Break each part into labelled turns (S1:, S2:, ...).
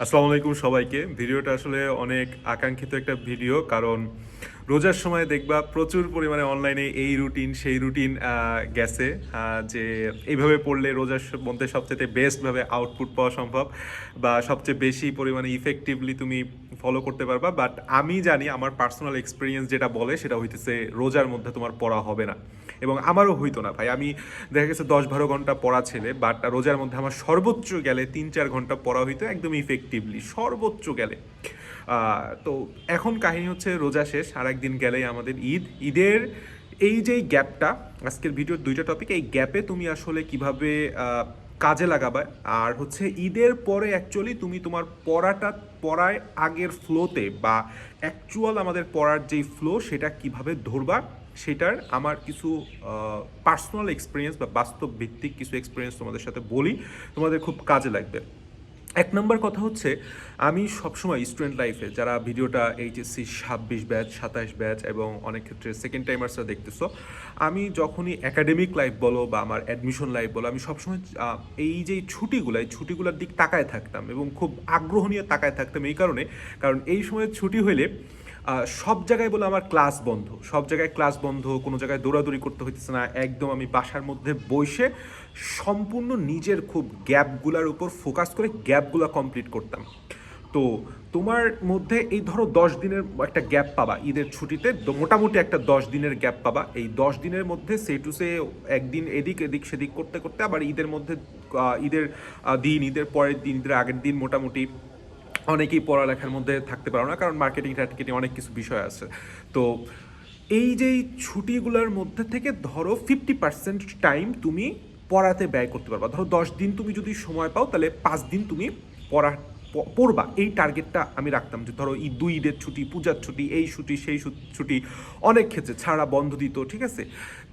S1: আসসালামু আলাইকুম সবাইকে। ভিডিওটা আসলে অনেক আকাঙ্ক্ষিত একটা ভিডিও, কারণ রোজার সময় দেখবা প্রচুর পরিমাণে অনলাইনে এই রুটিন সেই রুটিন গেছে, যে এইভাবে পড়লে রোজার মধ্যে সবচেয়ে বেস্টভাবে আউটপুট পাওয়া সম্ভব বা সবচেয়ে বেশি পরিমাণে ইফেক্টিভলি তুমি ফলো করতে পারবা। বাট আমি জানি আমার পার্সোনাল এক্সপিরিয়েন্স যেটা বলে সেটা হইতেছে রোজার মধ্যে তোমার পড়া হবে না, এবং আমারও হইতো না ভাই। আমি দেখা গেছে 10-12 ঘন্টা পড়া ছেলে, বাট রোজার মধ্যে আমার সর্বোচ্চ গেলে 3-4 ঘন্টা পড়া হইতো একদম ইফেক্টিভলি, সর্বোচ্চ গেলে। তো এখন কাহিনী হচ্ছে রোজা শেষ, আর একদিন গেলেই আমাদের ঈদের এই যে গ্যাপটা, আজকের ভিডিওর দুইটা টপিক, এই গ্যাপে তুমি আসলে কিভাবে কাজে লাগাবে, আর হচ্ছে ঈদের পরে অ্যাকচুয়ালি তুমি তোমার পড়ায় আগের ফ্লোতে বা অ্যাকচুয়াল আমাদের পড়ার যেই ফ্লো সেটা কিভাবে ধরবা, সেটার আমার কিছু পার্সোনাল এক্সপিরিয়েন্স বা বাস্তব ভিত্তিক কিছু এক্সপিরিয়েন্স তোমাদের সাথে বলি, তোমাদের খুব কাজে লাগবে। এক নম্বর কথা হচ্ছে, আমি সবসময় স্টুডেন্ট লাইফে যারা ভিডিওটা এইচএসসি 26 ব্যাচ 27 ব্যাচ এবং অনেক ক্ষেত্রে সেকেন্ড টাইমার্সরা দেখতেছো, আমি যখনই একাডেমিক লাইফ বলো বা আমার অ্যাডমিশন লাইফ বলো, আমি সবসময় এই যে ছুটিগুলোর দিক তাকায় থাকতাম এবং খুব আগ্রহ নিয়ে তাকায় থাকতাম। এই কারণ এই সময় ছুটি হইলে সব জায়গায় বলে আমার ক্লাস বন্ধ, সব জায়গায় ক্লাস বন্ধ, কোনো জায়গায় দৌড়াদৌড়ি করতে হইতেছে না, একদম আমি বাসার মধ্যে বসে সম্পূর্ণ নিজের খুব গ্যাপগুলোর উপর ফোকাস করে গ্যাপগুলো কমপ্লিট করতাম। তো তোমার মধ্যে এই ধরো 10 দিনের একটা গ্যাপ পাবা ঈদের ছুটিতে, মোটামুটি একটা 10 দিনের গ্যাপ পাবা। এই 10 দিনের মধ্যে সে টু সে একদিন এদিক এদিক সেদিক করতে করতে আবার ঈদের মধ্যে ঈদের পরের দিন, ঈদের আগের দিন মোটামুটি অনেকেই পড়ালেখার মধ্যে থাকতে পারো না, কারণ মার্কেটিং টার্কেটিং অনেক কিছু বিষয় আছে। তো এই যে ছুটিগুলোর মধ্যে থেকে ধরো 50% টাইম তুমি পড়াতে ব্যয় করতে পারবা। ধরো 10 দিন তুমি যদি সময় পাও, তাহলে 5 দিন তুমি পড়া পড়বা, এই টার্গেটটা আমি রাখতাম। যে ধরো ঈদের ছুটি, পূজার ছুটি, এই ছুটি সেই ছুটি, অনেক ক্ষেত্রে ছাড়া বন্ধ দিত, ঠিক আছে।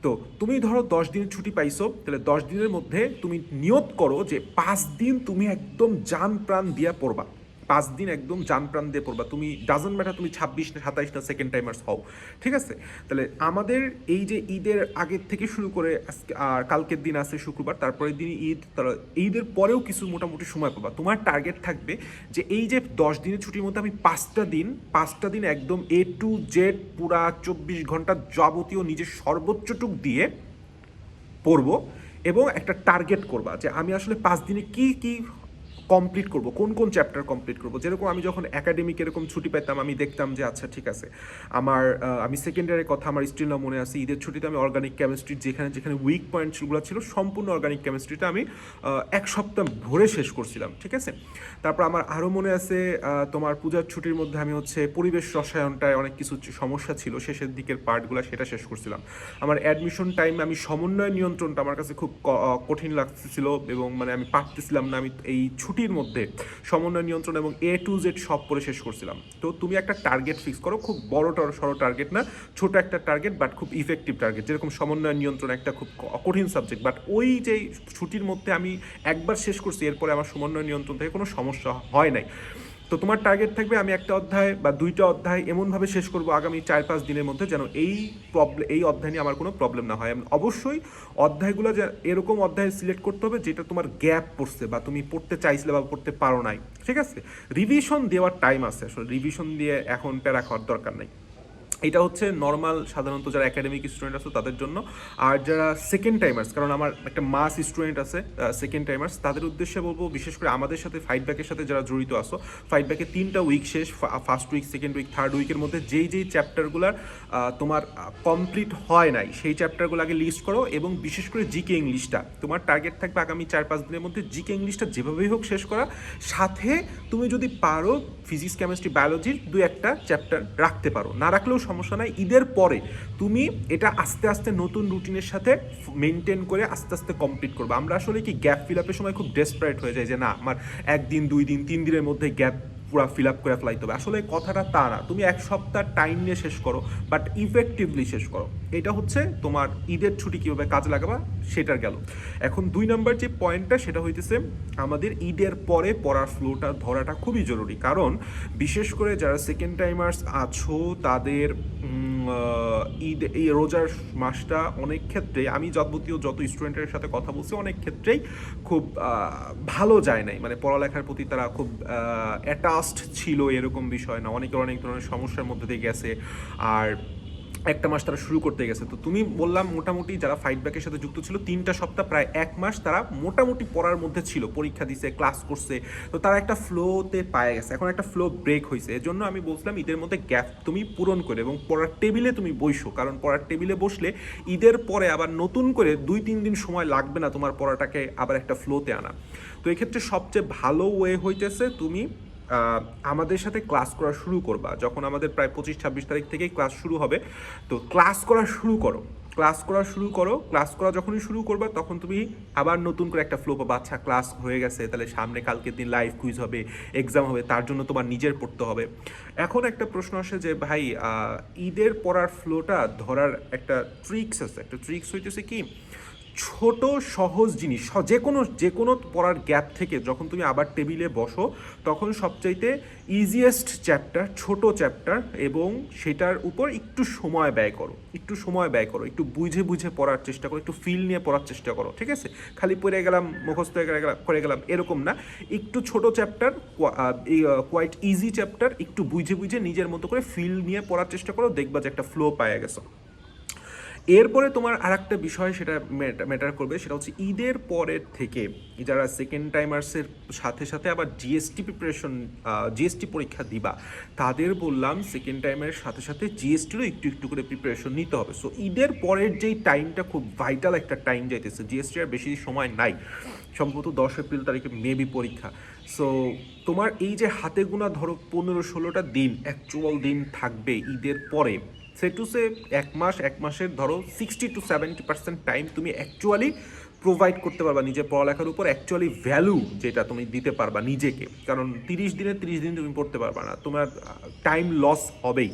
S1: তো তুমি ধরো 10 দিনের ছুটি পাইছো, তাহলে 10 দিনের মধ্যে তুমি নিয়ত করো যে 5 দিন তুমি একদম জান প্রাণ দিয়া পড়বা। 5 দিন একদম জান প্রাণ দিয়ে পড়বা। তুমি ডাজন্ট ম্যাটার তুমি 26 না 27 না সেকেন্ড টাইমার্স হও, ঠিক আছে। তাহলে আমাদের এই যে ঈদের আগের থেকে শুরু করে আজকে আর কালকের দিন আছে শুক্রবার, তারপরের দিন ঈদ, তার ঈদের পরেও কিছু মোটামুটি সময় পাবা। তোমার টার্গেট থাকবে যে এই যে 10 দিনের ছুটির মধ্যে আমি 5টা দিন একদম A to Z পুরা 24 ঘন্টা যাবতীয় নিজের সর্বোচ্চটুক দিয়ে পড়বো, এবং একটা টার্গেট করবা যে আমি আসলে 5 দিনে কি কি কমপ্লিট করব, কোন কোন চ্যাপ্টার কমপ্লিট করব। যেরকম আমি যখন একাডেমিক এরকম ছুটি পেতাম, আমি দেখতাম যে আচ্ছা ঠিক আছে, আমি সেকেন্ড ইয়ারের কথা আমার স্টিল না মনে আছে, ঈদের ছুটিতে আমি অর্গানিক কেমিস্ট্রি যেখানে যেখানে উইক পয়েন্টসগুলো ছিল, সম্পূর্ণ অর্গানিক কেমিস্ট্রিটা আমি 1 সপ্তাহ ভরে শেষ করছিলাম, ঠিক আছে। তারপর আমার আরও মনে আছে, তোমার পূজার ছুটির মধ্যে আমি হচ্ছে পরিবেশ রসায়নটায় অনেক কিছু সমস্যা ছিল, শেষের দিকের পার্টগুলো সেটা শেষ করছিলাম। আমার অ্যাডমিশন টাইমে আমি সমন্বয় নিয়ন্ত্রণটা আমার কাছে খুব কঠিন লাগতেছিল, এবং মানে আমি পারতেছিলাম না। আমি এই ছুটির মধ্যে সমন্বয় নিয়ন্ত্রণ এবং A to Z সব পরে শেষ করছিলাম। তো তুমি একটা টার্গেট ফিক্স করো, খুব বড় সড়ো টার্গেট না, ছোট একটা টার্গেট বাট খুব ইফেক্টিভ টার্গেট। যেরকম সমন্বয় নিয়ন্ত্রণ একটা খুব কঠিন সাবজেক্ট, বাট ওই যে ছুটির মধ্যে আমি একবার শেষ করছি, এরপরে আমার সমন্বয় নিয়ন্ত্রণ থেকে কোনো সমস্যা হয় নাই। তো তোমার টার্গেট থাকবে আমি একটা অধ্যায় বা দুইটা অধ্যায় এমনভাবে শেষ করব আগামী 4-5 দিনের মধ্যে, যেন এই অধ্যায় নিয়ে আমার কোনো প্রবলেম না হয়। অবশ্যই অধ্যায়গুলো যে এরকম অধ্যায় সিলেক্ট করতে হবে যেটা তোমার গ্যাপ পড়ছে বা তুমি পড়তে চাইছিলে বা পড়তে পারো নাই, ঠিক আছে। রিভিশন দেওয়ার টাইম আছে, আসলে রিভিশন দিয়ে এখন প্যারা খাওয়ার দরকার নাই। এটা হচ্ছে নর্মাল সাধারণত যারা একাডেমিক স্টুডেন্ট আছে তাদের জন্য। আর যারা সেকেন্ড টাইমার্স, কারণ আমার একটা মাস স্টুডেন্ট আছে সেকেন্ড টাইমার্স, তাদের উদ্দেশ্যে বলবো, বিশেষ করে আমাদের সাথে ফাইট ব্যাকের সাথে যারা জড়িত আসো, ফাইট ব্যাকে 3টা উইক শেষ, first week, second week, third উইকের মধ্যে যেই চ্যাপ্টারগুলোর তোমার কমপ্লিট হয় নাই সেই চ্যাপ্টারগুলো আগে লিস্ট করো, এবং বিশেষ করে জিকে ইংলিশটা তোমার টার্গেট থাকবে আগামী 4-5 দিনের মধ্যে জিকে ইংলিশটা যেভাবেই হোক শেষ করা। সাথে তুমি যদি পারো ফিজিক্স, কেমিস্ট্রি, বায়োলজির 2-1টা চ্যাপ্টার রাখতে পারো, না রাখলেও সমস্যা নাই। ঈদের পরে তুমি এটা আস্তে আস্তে নতুন রুটিনের সাথে মেনটেন করে আস্তে আস্তে কমপ্লিট করবে। আমরা আসলে কি গ্যাপ ফিল আপের সময় খুব ডেসপারেট হয়ে যায় যে না, আমার 1 দিন 2 দিন 3 দিনের মধ্যে গ্যাপ পুরো ফিল আপ করে ফেলাইতে হবে। আসলে কথাটা তা না, তুমি এক সপ্তাহ টাইম নিয়ে শেষ করো, বাট ইফেক্টিভলি শেষ করো। এটা হচ্ছে তোমার ঈদের ছুটি কীভাবে কাজে লাগাবা সেটার গেল। এখন 2 নাম্বার যে পয়েন্টটা সেটা হইতেছে আমাদের ঈদের পরে পড়ার ফ্লোটা ধরাটা খুবই জরুরি। কারণ বিশেষ করে যারা সেকেন্ড টাইমার্স আছো তাদের ঈদ এই রোজার মাসটা অনেক ক্ষেত্রে, আমি যাবতীয় যত স্টুডেন্টের সাথে কথা বলছি অনেক ক্ষেত্রেই খুব ভালো যায় নাই, মানে পড়ালেখার প্রতি তারা খুব অ্যাটাচড ছিল এরকম বিষয় না, অনেকের অনেক ধরনের সমস্যার মধ্যে দিয়ে গেছে, আর একটা মাস তারা শুরু করতে গেছে। তো তুমি বললাম মোটামুটি যারা ফাইট ব্যাকের সাথে যুক্ত ছিল 3টা সপ্তাহ প্রায় 1 মাস তারা মোটামুটি পড়ার মধ্যে ছিল, পরীক্ষা দিছে, ক্লাস করছে, তো তারা একটা ফ্লোতে পায়ে গেছে। এখন একটা ফ্লো ব্রেক হয়েছে, এর জন্য আমি বলছিলাম ঈদের মধ্যে গ্যাপ তুমি পূরণ করে এবং পড়ার টেবিলে তুমি বইসো, কারণ পড়ার টেবিলে বসলে ঈদের পরে আবার নতুন করে 2-3 দিন সময় লাগবে না তোমার পড়াটাকে আবার একটা ফ্লোতে আনা। তো এক্ষেত্রে সবচেয়ে ভালো ওয়ে হইতেছে তুমি আমাদের সাথে ক্লাস করা শুরু করবা। যখন আমাদের প্রায় 25-26 তারিখ থেকেই ক্লাস শুরু হবে, তো ক্লাস করা শুরু করো, ক্লাস করা যখনই শুরু করবা তখন তুমি আবার নতুন করে একটা ফ্লো পাবা। আচ্ছা ক্লাস হয়ে গেছে, তাহলে সামনে কালকের দিন লাইভ কুইজ হবে, এক্সাম হবে, তার জন্য তোমার নিজের পড়তে হবে। এখন একটা প্রশ্ন আসে যে ভাই ঈদের পড়ার ফ্লোটা ধরার একটা ট্রিক্স আছে। একটা ট্রিক্স হইতেছে কি, ছোট সহজ জিনিস, যে কোনো পড়ার গ্যাপ থেকে যখন তুমি আবার টেবিলে বসো তখন সবচাইতে ইজিয়েস্ট চ্যাপ্টার, ছোট চ্যাপ্টার, এবং সেটার উপর একটু সময় ব্যয় করো, একটু বুঝে পড়ার চেষ্টা করো, একটু ফিল নিয়ে পড়ার চেষ্টা করো, ঠিক আছে? খালি পড়ে গেলাম, মুখস্থ করে গেলাম এরকম না, একটু ছোট চ্যাপ্টার, কোয়াইট ইজি চ্যাপ্টার, একটু বুঝে নিজের মতো করে ফিল নিয়ে পড়ার চেষ্টা করো, দেখবা যে একটা ফ্লো পাওয়া গেছো। এরপরে তোমার আর একটা বিষয় সেটা ম্যাটার করবে, সেটা হচ্ছে ঈদের পরের থেকে যারা সেকেন্ড টাইমার্সের সাথে আবার জিএসটি পরীক্ষা দিবা, তাদের বললাম সেকেন্ড টাইমের সাথে জিএসটিরও একটু করে প্রিপারেশন নিতে হবে। সো ঈদের পরের যেই টাইমটা খুব ভাইটাল একটা টাইম যাইতেছে, জিএসটি আর বেশি সময় নাই, সম্ভবত 10 এপ্রিল তারিখে মেবি পরীক্ষা। সো তোমার এই যে হাতে গোনা ধরো 15-16টা দিন অ্যাকচুয়াল দিন থাকবে ঈদের পরে, সে এক মাসের ধরো 60-70% টাইম তুমি অ্যাকচুয়ালি প্রোভাইড করতে পারবা নিজের পড়ালেখার উপর, অ্যাকচুয়ালি ভ্যালু যেটা তুমি দিতে পারবা নিজেকে। কারণ 30 দিন তুমি পড়তে পারবা না, তোমার টাইম লস হবেই,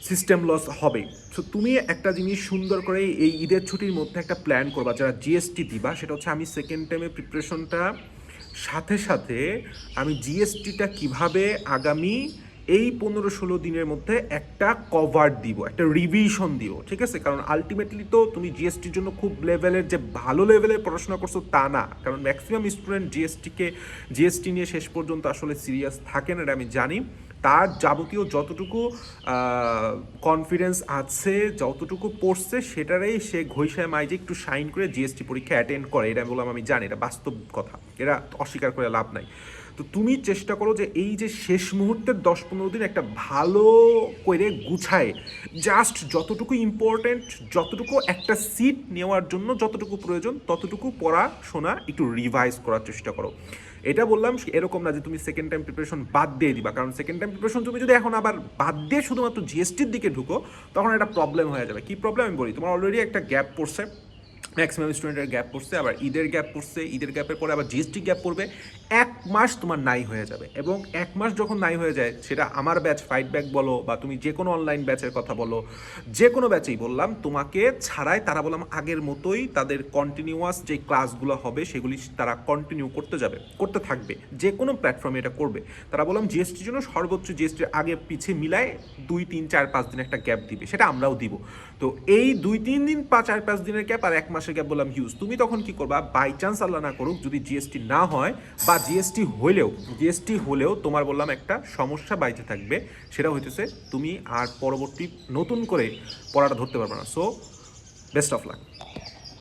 S1: সিস্টেম লস হবেই। সো তুমি একটা জিনিস সুন্দর করে এই ঈদের ছুটির মধ্যে একটা প্ল্যান করবা, যারা জিএসটি দিবা, সেটা হচ্ছে আমি সেকেন্ড টাইমে প্রিপারেশনটা সাথে আমি জিএসটিটা কিভাবে আগামী এই 15-16 দিনের মধ্যে একটা কভার দিব, একটা রিভিশন দিব, ঠিক আছে? কারণ আলটিমেটলি তো তুমি জিএসটির জন্য খুব লেভেলের যে ভালো লেভেলের পড়াশোনা করছো তা না, কারণ ম্যাক্সিমাম স্টুডেন্ট জিএসটি নিয়ে শেষ পর্যন্ত আসলে সিরিয়াস থাকেন, এটা আমি জানি। তার যাবতীয় যতটুকু কনফিডেন্স আছে, যতটুকু পড়ছে সেটারই সে ঘষায় মাইজে একটু শাইন করে জিএসটি পরীক্ষা অ্যাটেন্ড করে, এটা বললাম আমি জানি, এটা বাস্তব কথা, এটা অস্বীকার করে লাভ নাই। তো তুমি চেষ্টা করো যে এই যে শেষ মুহূর্তের 10-15 দিন একটা ভালো করে গুছায়, জাস্ট যতটুকু ইম্পর্টেন্ট, যতটুকু একটা সিট নেওয়ার জন্য যতটুকু প্রয়োজন ততটুকু পড়াশোনা একটু রিভাইজ করার চেষ্টা করো। এটা বললাম এরকম না যে তুমি সেকেন্ড টাইম প্রিপারেশন বাদ দিয়ে দিবা, কারণ সেকেন্ড টাইম প্রিপারেশন তুমি যদি এখন আবার বাদ দিয়ে শুধুমাত্র জিএসটির দিকে ঢুকো তখন একটা প্রবলেম হয়ে যাবে। কি প্রবলেম আমি বলি, তোমার অলরেডি একটা গ্যাপ পড়ছে, ম্যাক্সিমাম স্টুডেন্টের গ্যাপ পড়ছে, আবার ঈদের গ্যাপ পড়ছে, ঈদের গ্যাপের পরে আবার জিএসটি গ্যাপ পড়বে, 1 মাস তোমার নাই হয়ে যাবে। এবং 1 মাস যখন নাই হয়ে যায়, সেটা আমার ব্যাচ ফাইট ব্যাক বলো বা তুমি যে কোনো অনলাইন ব্যাচের কথা বলো, যে কোনো ব্যাচেই বললাম, তোমাকে ছাড়াই তারা বললাম আগের মতোই তাদের কন্টিনিউয়াস যে ক্লাসগুলো হবে সেগুলি তারা কন্টিনিউ করতে থাকবে, যে কোনো প্ল্যাটফর্মে এটা করবে। তারা বললাম জিএসটির জন্য সর্বোচ্চ জিএসটির আগে পিছিয়ে মিলায় 2-3-4-5 দিন একটা গ্যাপ দিবে, সেটা আমরাও দিব। তো এই 2-3 দিন 4-5 দিনের গ্যাপ আর 1 মাসের গ্যাপ বললাম হিউজ। তুমি তখন কি করবা, বাই চান্স আল্লাহ না করুক যদি জিএসটি না হয় বা জিএসটি হলেও তোমার বললাম একটা সমস্যা বাইতে থাকবে, সেটা হইতেছে তুমি আর পরবর্তী নতুন করে পড়াটা ধরতে পারবে না। So best of luck.